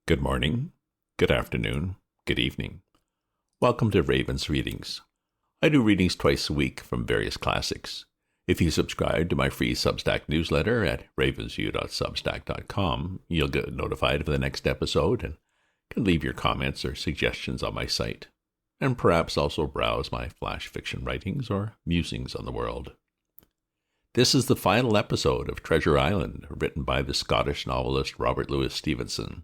Good morning, good afternoon, good evening. Welcome to Raven's Readings. I do readings twice a week from various classics. If you subscribe to my free Substack newsletter at ravensview.substack.com, you'll get notified of the next episode and can leave your comments or suggestions on my site, and perhaps also browse my flash fiction writings or musings on the world. This is the final episode of Treasure Island, written by the Scottish novelist Robert Louis Stevenson.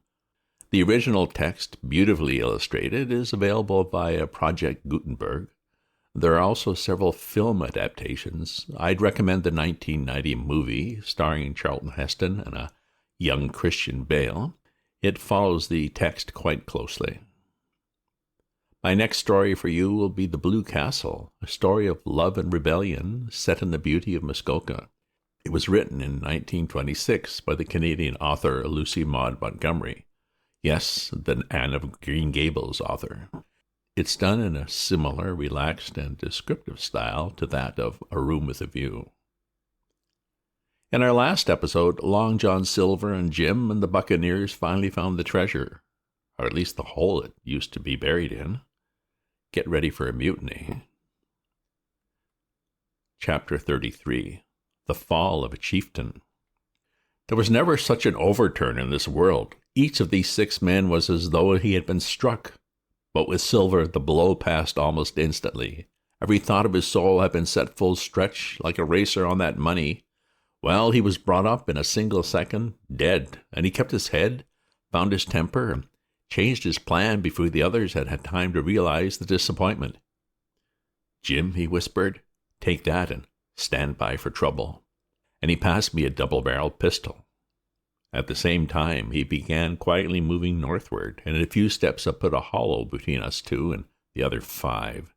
The original text, beautifully illustrated, is available via Project Gutenberg. There are also several film adaptations. I'd recommend the 1990 movie starring Charlton Heston and a young Christian Bale. It follows the text quite closely. My next story for you will be The Blue Castle, a story of love and rebellion set in the beauty of Muskoka. It was written in 1926 by the Canadian author Lucy Maud Montgomery. Yes, the Anne of Green Gables author. It's done in a similar, relaxed, and descriptive style to that of A Room with a View. In our last episode, Long John Silver and Jim and the buccaneers finally found the treasure, or at least the hole it used to be buried in. Get ready for a mutiny. Chapter 33. The Fall of a Chieftain. There was never such an overturn in this world. Each of these 6 men was as though he had been struck. But with Silver, the blow passed almost instantly. Every thought of his soul had been set full stretch, like a racer on that money. Well, he was brought up in a single second, dead, and he kept his head, found his temper, and changed his plan before the others had had time to realize the disappointment. "Jim," he whispered, "take that and stand by for trouble." And he passed me a double-barreled pistol. At the same time, he began quietly moving northward, and in a few steps I put a hollow between us 2 and the other 5.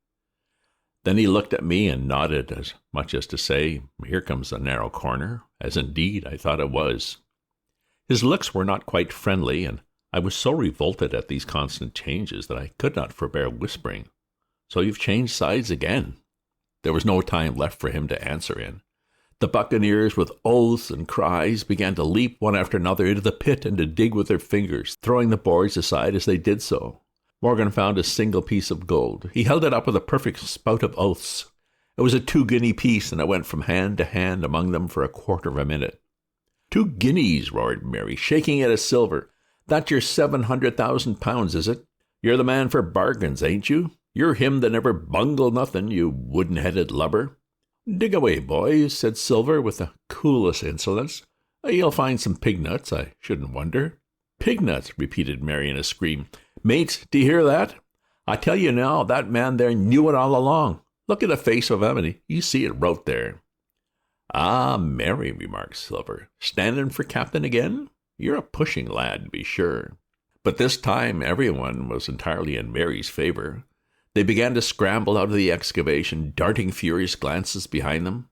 Then he looked at me and nodded, as much as to say, "Here comes a narrow corner," as indeed I thought it was. His looks were not quite friendly, and I was so revolted at these constant changes that I could not forbear whispering, "So you've changed sides again?" There was no time left for him to answer in. The buccaneers, with oaths and cries, began to leap one after another into the pit and to dig with their fingers, throwing the boards aside as they did so. Morgan found a single piece of gold. He held it up with a perfect spout of oaths. It was a 2-guinea piece, and it went from hand to hand among them for a quarter of a minute. 2 guineas, roared Mary, shaking it at Silver. "That's your 700,000 pounds, is it? You're the man for bargains, ain't you? You're him that never bungled nothing, you wooden-headed lubber." "Dig away, boys," said Silver with the coolest insolence. "You'll find some pig nuts, I shouldn't wonder." "Pig nuts," repeated Mary in a scream. "Mates, do you hear that? I tell you now, that man there knew it all along. Look at the face of him, and you see it wrote there." "Ah, Mary," remarked Silver, "standing for captain again? You're a pushing lad, to be sure." But this time everyone was entirely in Mary's favor. They began to scramble out of the excavation, darting furious glances behind them.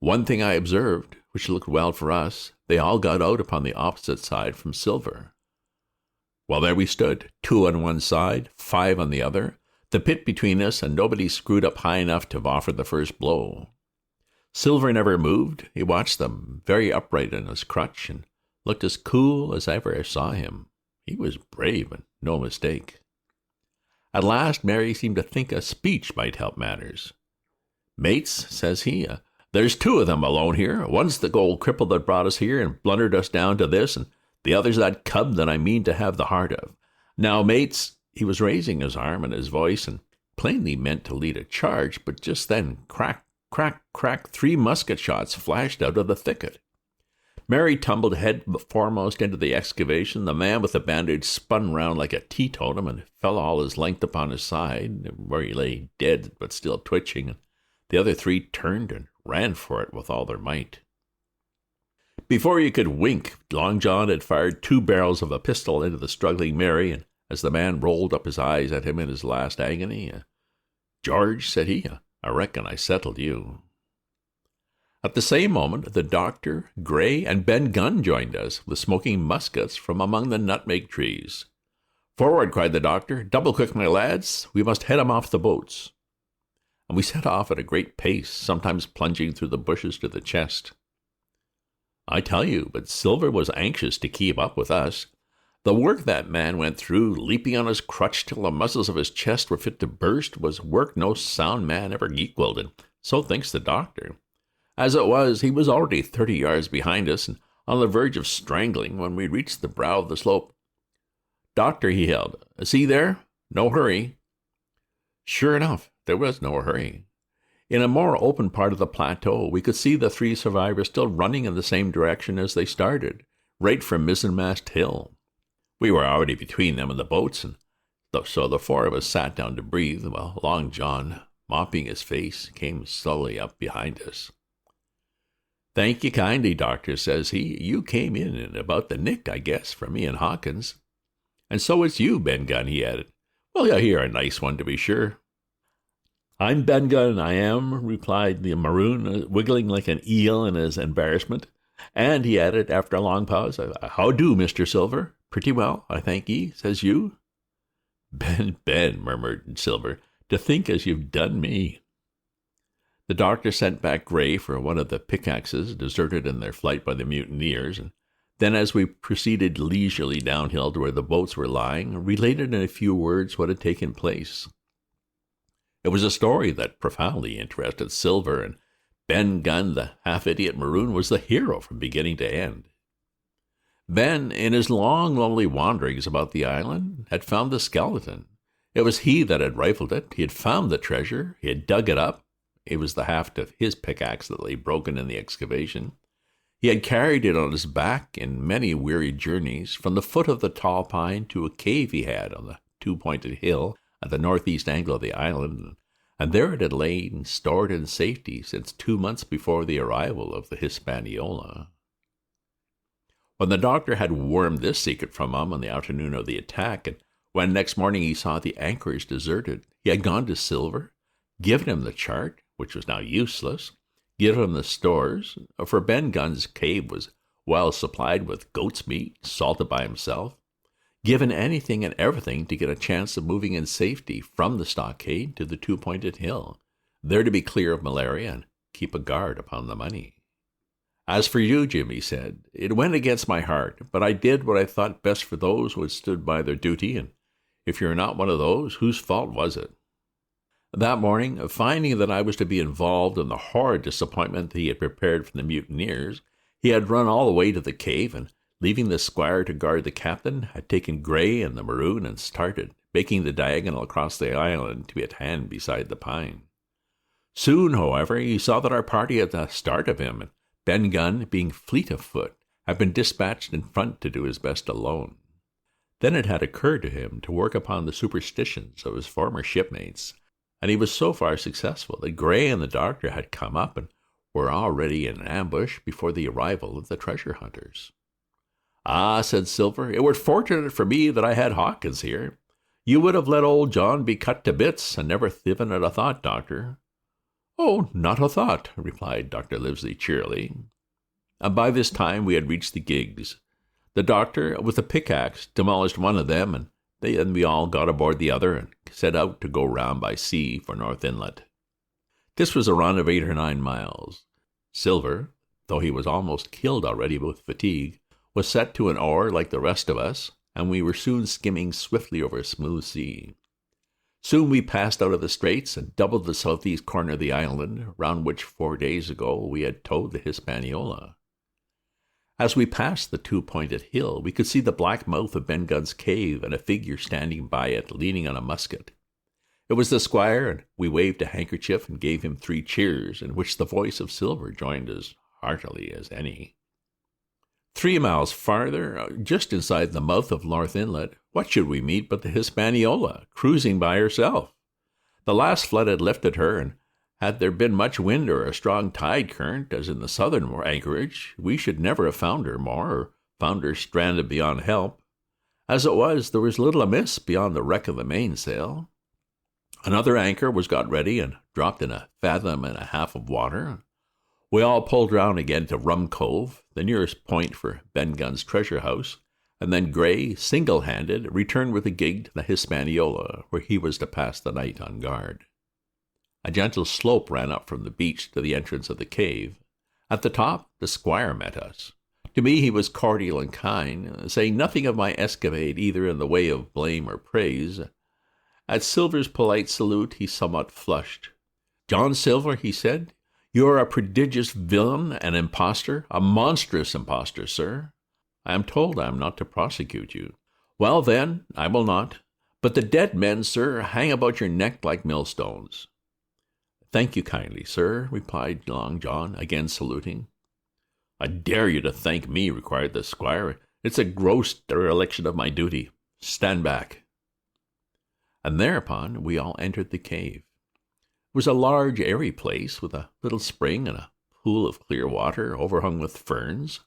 One thing I observed, which looked well for us, they all got out upon the opposite side from Silver. Well, there we stood, 2 on one side, 5 on the other, the pit between us, and nobody screwed up high enough to have offered the first blow. Silver never moved. He watched them, very upright in his crutch, and looked as cool as ever I saw him. He was brave, and no mistake. At last, Mary seemed to think a speech might help matters. "Mates," says he, "there's 2 of them alone here. One's the old cripple that brought us here and blundered us down to this, and the other's that cub that I mean to have the heart of. Now, mates," he was raising his arm and his voice, and plainly meant to lead a charge, but just then, crack, crack, crack, 3 musket shots flashed out of the thicket. Mary tumbled head foremost into the excavation. The man with the bandage spun round like a teetotum and fell all his length upon his side, where he lay dead but still twitching, and the other 3 turned and ran for it with all their might. Before you could wink, Long John had fired 2 barrels of a pistol into the struggling Mary, and as the man rolled up his eyes at him in his last agony, "George," said he, "I reckon I settled you." At the same moment, the doctor, Gray, and Ben Gunn joined us, with smoking muskets from among the nutmeg trees. "Forward," cried the doctor. "Double quick, my lads. We must head 'em off the boats." And we set off at a great pace, sometimes plunging through the bushes to the chest. I tell you, but Silver was anxious to keep up with us. The work that man went through, leaping on his crutch till the muscles of his chest were fit to burst, was work no sound man ever equaled, and so thinks the doctor. As it was, he was already 30 yards behind us, and on the verge of strangling when we reached the brow of the slope. "Doctor," he hailed, "see there? No hurry." Sure enough, there was no hurry. In a more open part of the plateau, we could see the 3 survivors still running in the same direction as they started, right for Mizzenmast Hill. We were already between them and the boats, and so the 4 of us sat down to breathe, while Long John, mopping his face, came slowly up behind us. "Thank you kindly, Doctor," says he. "You came in about the nick, I guess, for me and Hawkins. And so it's you, Ben Gunn," he added. "Well, you're a nice one, to be sure." "I'm Ben Gunn, I am," replied the maroon, wiggling like an eel in his embarrassment. And he added, after a long pause, "How do, Mr. Silver?" "Pretty well, I thank ye," says you. Ben, murmured Silver, "to think as you've done me." The doctor sent back Gray for one of the pickaxes deserted in their flight by the mutineers, and then, as we proceeded leisurely downhill to where the boats were lying, related in a few words what had taken place. It was a story that profoundly interested Silver, and Ben Gunn, the half-idiot maroon, was the hero from beginning to end. Ben, in his long, lonely wanderings about the island, had found the skeleton. It was he that had rifled it. He had found the treasure. He had dug it up. It was the haft of his pickaxe that lay broken in the excavation. He had carried it on his back in many weary journeys, from the foot of the tall pine to a cave he had on the 2-pointed hill at the northeast angle of the island, and there it had lain stored in safety since 2 months before the arrival of the Hispaniola. When the doctor had wormed this secret from him on the afternoon of the attack, and when next morning he saw the anchorage deserted, he had gone to Silver, given him the chart, which was now useless, given him the stores, for Ben Gunn's cave was well supplied with goat's meat, salted by himself, given anything and everything to get a chance of moving in safety from the stockade to the 2-pointed hill, there to be clear of malaria and keep a guard upon the money. "As for you, Jim," he said, "it went against my heart, but I did what I thought best for those who had stood by their duty, and if you're not one of those, whose fault was it?" That morning, finding that I was to be involved in the horrid disappointment he had prepared for the mutineers, he had run all the way to the cave, and, leaving the squire to guard the captain, had taken Gray and the maroon and started, making the diagonal across the island to be at hand beside the pine. Soon, however, he saw that our party had the start of him, and Ben Gunn, being fleet of foot, had been dispatched in front to do his best alone. Then it had occurred to him to work upon the superstitions of his former shipmates, and he was so far successful that Gray and the doctor had come up and were already in ambush before the arrival of the treasure hunters. "Ah," said Silver, "it were fortunate for me that I had Hawkins here. You would have let old John be cut to bits and never given it a thought, Doctor." "Oh, not a thought," replied Dr. Livesey cheerily. And by this time we had reached the gigs. The doctor, with a pickaxe, demolished one of them, and then we all got aboard the other and set out to go round by sea for North Inlet. This was a run of 8 or 9 miles. Silver, though he was almost killed already with fatigue, was set to an oar like the rest of us, and we were soon skimming swiftly over a smooth sea. Soon we passed out of the straits and doubled the southeast corner of the island, round which 4 days ago we had towed the Hispaniola. As we passed the 2-pointed hill, we could see the black mouth of Ben Gunn's cave and a figure standing by it, leaning on a musket. It was the squire, and we waved a handkerchief and gave him 3 cheers, in which the voice of Silver joined as heartily as any. 3 miles farther, just inside the mouth of North Inlet, what should we meet but the Hispaniola, cruising by herself? The last flood had lifted her, and had there been much wind or a strong tide current, as in the southern anchorage, we should never have found her more, or found her stranded beyond help. As it was, there was little amiss beyond the wreck of the mainsail. Another anchor was got ready and dropped in 1.5 fathoms of water. We all pulled round again to Rum Cove, the nearest point for Ben Gunn's treasure house, and then Gray, single-handed, returned with the gig to the Hispaniola, where he was to pass the night on guard. A gentle slope ran up from the beach to the entrance of the cave. At the top, the squire met us. To me he was cordial and kind, saying nothing of my escapade either in the way of blame or praise. At Silver's polite salute he somewhat flushed. "John Silver," he said, "you are a prodigious villain and impostor, a monstrous impostor, sir. I am told I am not to prosecute you. Well, then, I will not. But the dead men, sir, hang about your neck like millstones." "Thank you kindly, sir," replied Long John, again saluting. "I dare you to thank me," required the squire. "It's a gross dereliction of my duty. Stand back." And thereupon we all entered the cave. It was a large, airy place, with a little spring and a pool of clear water overhung with ferns.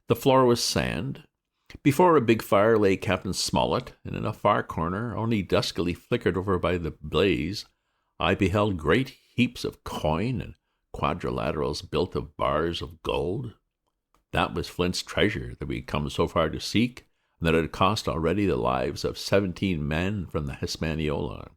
The floor was sand. Before a big fire lay Captain Smollett, and in a far corner, only duskily flickered over by the blaze, I beheld great heaps of coin and quadrilaterals built of bars of gold. That was Flint's treasure that we had come so far to seek, and that had cost already the lives of 17 men from the Hispaniola.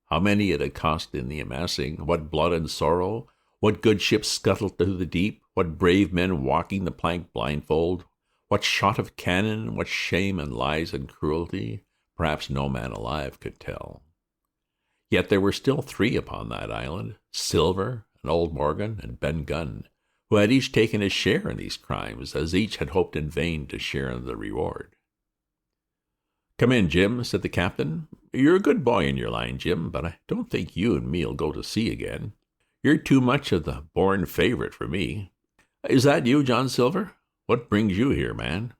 How many it had cost in the amassing, what blood and sorrow, what good ships scuttled to the deep, what brave men walking the plank blindfold, what shot of cannon, what shame and lies and cruelty, perhaps no man alive could tell. Yet there were still 3 upon that island, Silver, and old Morgan, and Ben Gunn, who had each taken his share in these crimes, as each had hoped in vain to share in the reward. "Come in, Jim," said the captain. "You're a good boy in your line, Jim, but I don't think you and me'll go to sea again. You're too much of the born favorite for me. Is that you, John Silver? What brings you here, man?"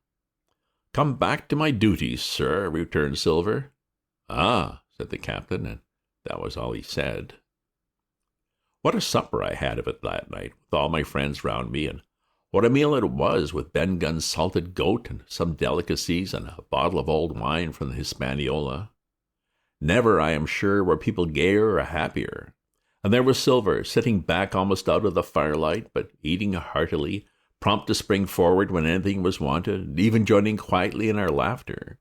"Come back to my duties, sir," returned Silver. "Ah," said the captain, and that was all he said. What a supper I had of it that night, with all my friends round me, and what a meal it was, with Ben Gunn's salted goat and some delicacies and a bottle of old wine from the Hispaniola. Never, I am sure, were people gayer or happier. And there was Silver, sitting back almost out of the firelight, but eating heartily, prompt to spring forward when anything was wanted, even joining quietly in our laughter.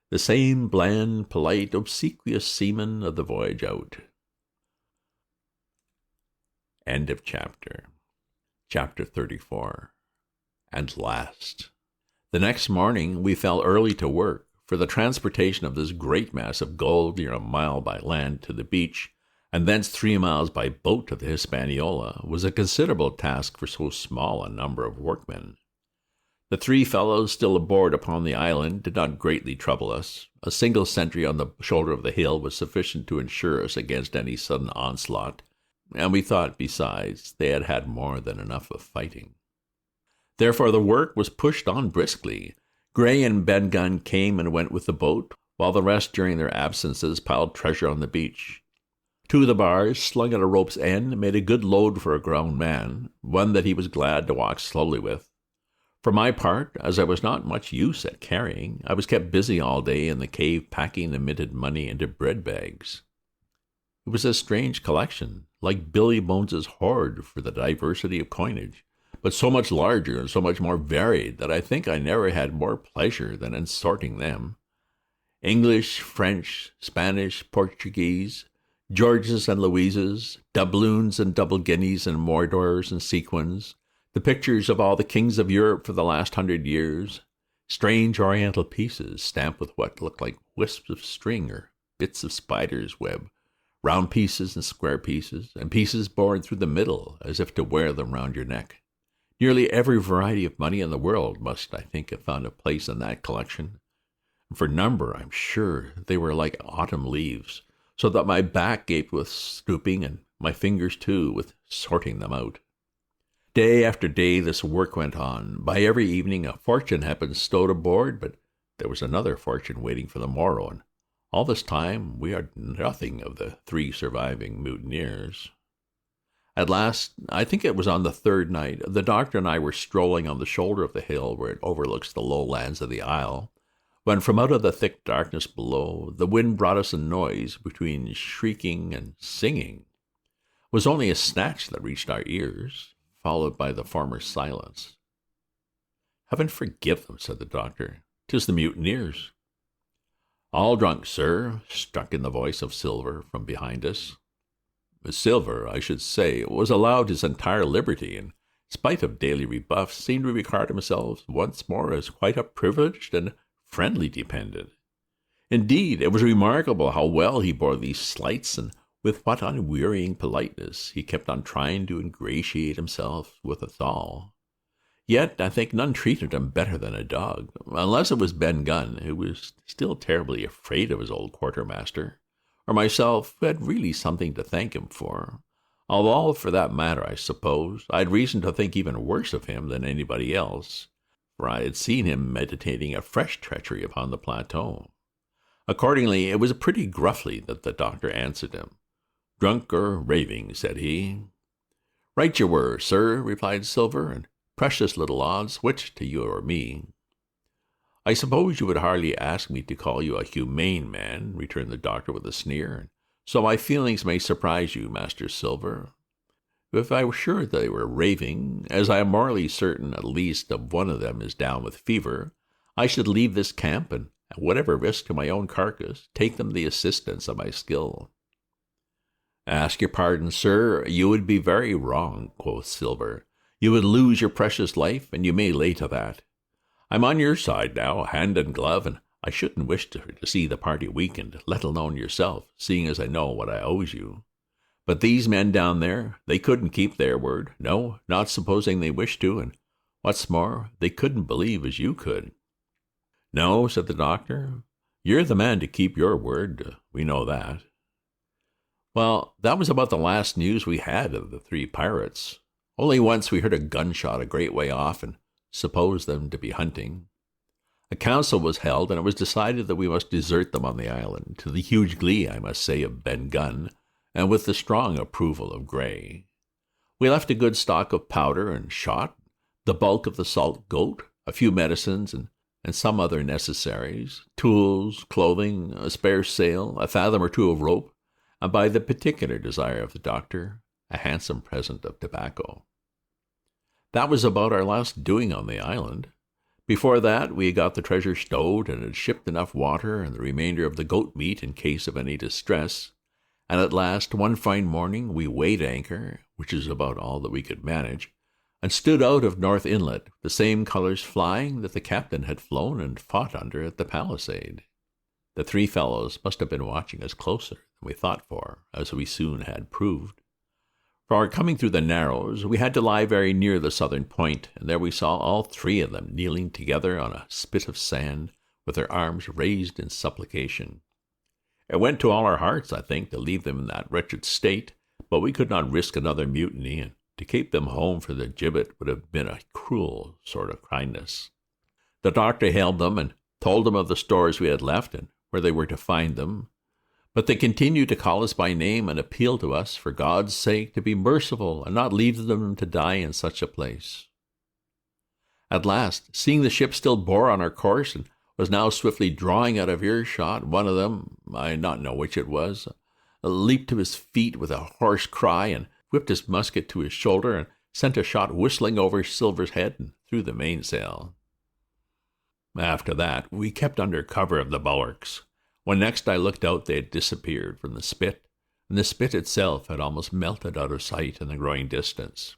The same bland, polite, obsequious seaman of the voyage out. End of chapter. Chapter 34. And last. The next morning we fell early to work, for the transportation of this great mass of gold near a mile by land to the beach, and thence 3 miles by boat to the Hispaniola, was a considerable task for so small a number of workmen. The 3 fellows still aboard upon the island did not greatly trouble us. A single sentry on the shoulder of the hill was sufficient to ensure us against any sudden onslaught, and we thought, besides, they had had more than enough of fighting. Therefore the work was pushed on briskly. Gray and Ben Gunn came and went with the boat, while the rest during their absences piled treasure on the beach. 2 of the bars, slung at a rope's end, made a good load for a grown man, one that he was glad to walk slowly with. For my part, as I was not much use at carrying, I was kept busy all day in the cave packing the minted money into bread bags. It was a strange collection, like Billy Bones's hoard for the diversity of coinage, but so much larger and so much more varied that I think I never had more pleasure than in sorting them. English, French, Spanish, Portuguese, Georges and Louises, doubloons and double guineas and moidores and sequins, the pictures of all the kings of Europe for the last 100 years, strange oriental pieces stamped with what looked like wisps of string or bits of spider's web, round pieces and square pieces, and pieces bored through the middle as if to wear them round your neck. Nearly every variety of money in the world must, I think, have found a place in that collection. And for number, I'm sure they were like autumn leaves, so that my back gaped with stooping, and my fingers, too, with sorting them out. Day after day this work went on. By every evening a fortune had been stowed aboard, but there was another fortune waiting for the morrow, and all this time we had nothing of the 3 surviving mutineers. At last, I think it was on the 3rd night, the doctor and I were strolling on the shoulder of the hill where it overlooks the low lands of the isle, when from out of the thick darkness below, the wind brought us a noise between shrieking and singing. It was only a snatch that reached our ears, followed by the former silence. "Heaven forgive them," said the doctor. "'Tis the mutineers." "All drunk, sir," struck in the voice of Silver from behind us. Silver, I should say, was allowed his entire liberty, and spite of daily rebuffs, seemed to regard himself once more as quite a privileged and friendly dependent. Indeed, it was remarkable how well he bore these slights, and with what unwearying politeness he kept on trying to ingratiate himself with us all. Yet I think none treated him better than a dog, unless it was Ben Gunn, who was still terribly afraid of his old quartermaster, or myself, who had really something to thank him for. Although, for that matter, I suppose, I had reason to think even worse of him than anybody else, for I had seen him meditating a fresh treachery upon the plateau. Accordingly, it was pretty gruffly that the doctor answered him. "Drunk or raving," said he. "Right you were, sir," replied Silver, "and precious little odds which to you or me." "I suppose you would hardly ask me to call you a humane man," returned the doctor with a sneer, "and so my feelings may surprise you, Master Silver. If I were sure they were raving, as I am morally certain at least of one of them is down with fever, I should leave this camp, and at whatever risk to my own carcass, take them the assistance of my skill." "Ask your pardon, sir, you would be very wrong," quoth Silver. "You would lose your precious life, and you may lay to that. I'm on your side now, hand and glove, and I shouldn't wish to see the party weakened, let alone yourself, seeing as I know what I owes you. But these men down there, they couldn't keep their word, no, not supposing they wished to, and what's more, they couldn't believe as you could." "No," said the doctor, "you're the man to keep your word, we know that." Well, that was about the last news we had of the three pirates. Only once we heard a gunshot a great way off, and supposed them to be hunting. A council was held, and it was decided that we must desert them on the island, to the huge glee, I must say, of Ben Gunn, and with the strong approval of Gray. We left a good stock of powder and shot, the bulk of the salt goat, a few medicines, and some other necessaries, tools, clothing, a spare sail, a fathom or two of rope, and by the particular desire of the doctor, a handsome present of tobacco. That was about our last doing on the island. Before that, we had got the treasure stowed and had shipped enough water and the remainder of the goat meat in case of any distress, and at last, one fine morning, we weighed anchor, which is about all that we could manage, and stood out of North Inlet, the same colors flying that the captain had flown and fought under at the palisade. The three fellows must have been watching us closer than we thought for, as we soon had proved. For our coming through the Narrows, we had to lie very near the southern point, and there we saw all three of them kneeling together on a spit of sand, with their arms raised in supplication. It went to all our hearts, I think, to leave them in that wretched state, but we could not risk another mutiny, and to keep them home for the gibbet would have been a cruel sort of kindness. The doctor hailed them and told them of the stores we had left and where they were to find them, but they continued to call us by name and appeal to us, for God's sake, to be merciful and not leave them to die in such a place. At last, seeing the ship still bore on our course and was now swiftly drawing out of earshot, one of them, I not know which it was, leaped to his feet with a hoarse cry and whipped his musket to his shoulder and sent a shot whistling over Silver's head and through the mainsail. After that, we kept under cover of the bulwarks. When next I looked out, they had disappeared from the spit, and the spit itself had almost melted out of sight in the growing distance.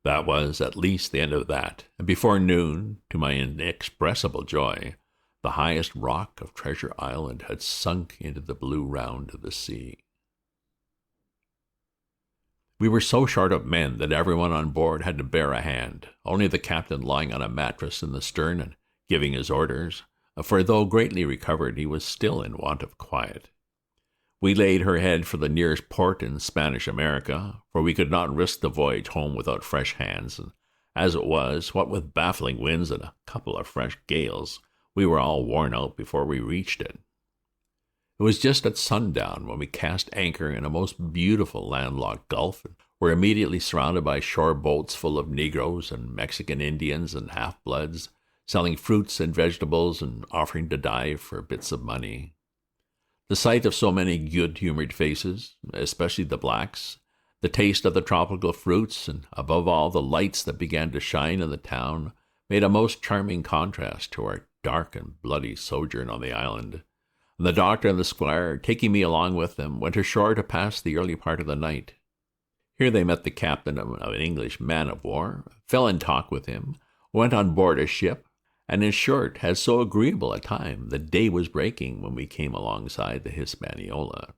That was at least the end of that, and before noon, to my inexpressible joy, the highest rock of Treasure Island had sunk into the blue round of the sea. We were so short of men that everyone on board had to bear a hand, only the captain lying on a mattress in the stern and giving his orders, for though greatly recovered, he was still in want of quiet. We laid her head for the nearest port in Spanish America, for we could not risk the voyage home without fresh hands, and as it was, what with baffling winds and a couple of fresh gales, we were all worn out before we reached it. It was just at sundown when we cast anchor in a most beautiful landlocked gulf, and were immediately surrounded by shore boats full of Negroes and Mexican Indians and half-bloods, selling fruits and vegetables and offering to die for bits of money. The sight of so many good-humored faces, especially the blacks, the taste of the tropical fruits, and above all the lights that began to shine in the town, made a most charming contrast to our dark and bloody sojourn on the island. And the doctor and the squire, taking me along with them, went ashore to pass the early part of the night. Here they met the captain of an English man-of-war, fell in talk with him, went on board a ship, and in short had so agreeable a time that day was breaking when we came alongside the Hispaniola.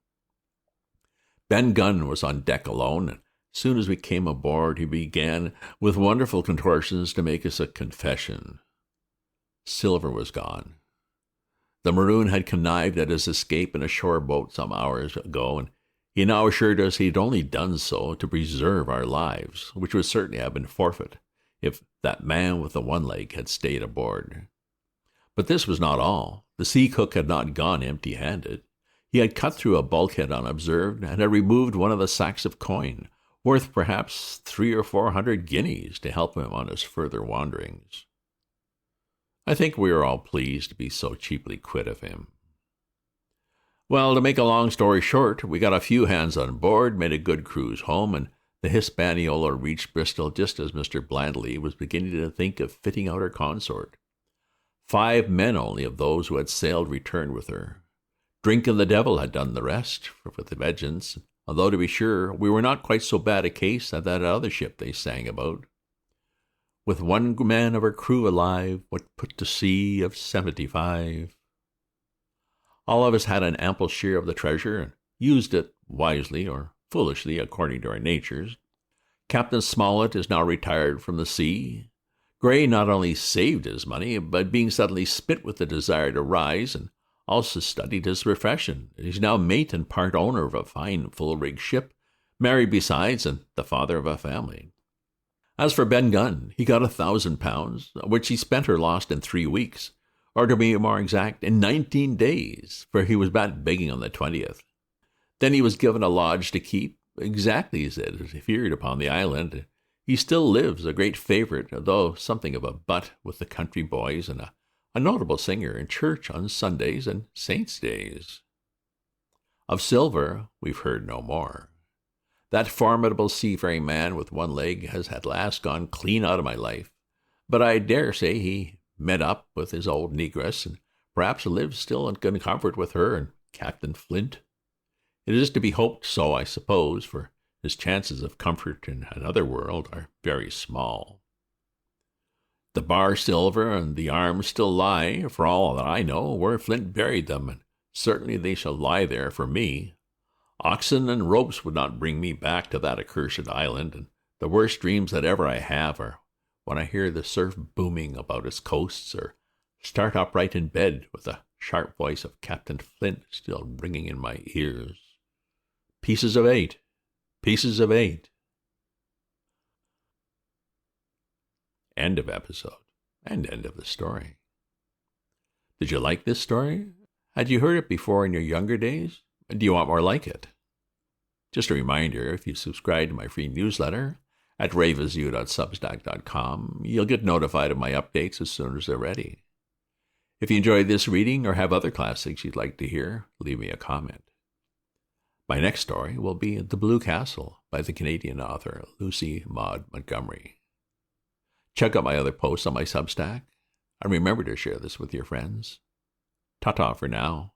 Ben Gunn was on deck alone, and as soon as we came aboard he began with wonderful contortions to make us a confession. Silver was gone. The maroon had connived at his escape in a shore boat some hours ago, and he now assured us he had only done so to preserve our lives, which would certainly have been forfeit if that man with the one leg had stayed aboard. But this was not all. The sea cook had not gone empty-handed. He had cut through a bulkhead unobserved, and had removed one of the sacks of coin, worth perhaps 300 or 400 guineas, to help him on his further wanderings. I think we were all pleased to be so cheaply quit of him. Well, to make a long story short, we got a few hands on board, made a good cruise home, and the Hispaniola reached Bristol just as Mr. Blandley was beginning to think of fitting out her consort. 5 men only of those who had sailed returned with her. Drink and the devil had done the rest, with a vengeance, although, to be sure, we were not quite so bad a case as that other ship they sang about. With 1 man of her crew alive, what put to sea of 75. All of us had an ample share of the treasure, and used it wisely or foolishly, according to our natures. Captain Smollett is now retired from the sea. Gray not only saved his money, but being suddenly smit with the desire to rise, and also studied his profession. He's now mate and part owner of a fine full-rigged ship, married besides, and the father of a family. As for Ben Gunn, he got £1,000, which he spent or lost in 3 weeks, or to be more exact, in 19 days, for he was back begging on the 20th. Then he was given a lodge to keep, exactly as it appeared upon the island. He still lives, a great favourite, though something of a butt with the country boys, and a notable singer in church on Sundays and saints' days. Of Silver we've heard no more. That formidable seafaring man with 1 leg has at last gone clean out of my life, but I dare say he met up with his old negress, and perhaps lives still in good comfort with her and Captain Flint. It is to be hoped so, I suppose, for his chances of comfort in another world are very small. The bar silver and the arms still lie, for all that I know, where Flint buried them, and certainly they shall lie there for me. Oxen and ropes would not bring me back to that accursed island, and the worst dreams that ever I have are when I hear the surf booming about its coasts, or start upright in bed with the sharp voice of Captain Flint still ringing in my ears. Pieces of 8. Pieces of 8. End of episode, and end of the story. Did you like this story? Had you heard it before in your younger days? Do you want more like it? Just a reminder, if you subscribe to my free newsletter at ravensview.substack.com, you'll get notified of my updates as soon as they're ready. If you enjoyed this reading or have other classics you'd like to hear, leave me a comment. My next story will be The Blue Castle by the Canadian author Lucy Maud Montgomery. Check out my other posts on my Substack, and remember to share this with your friends. Ta-ta for now.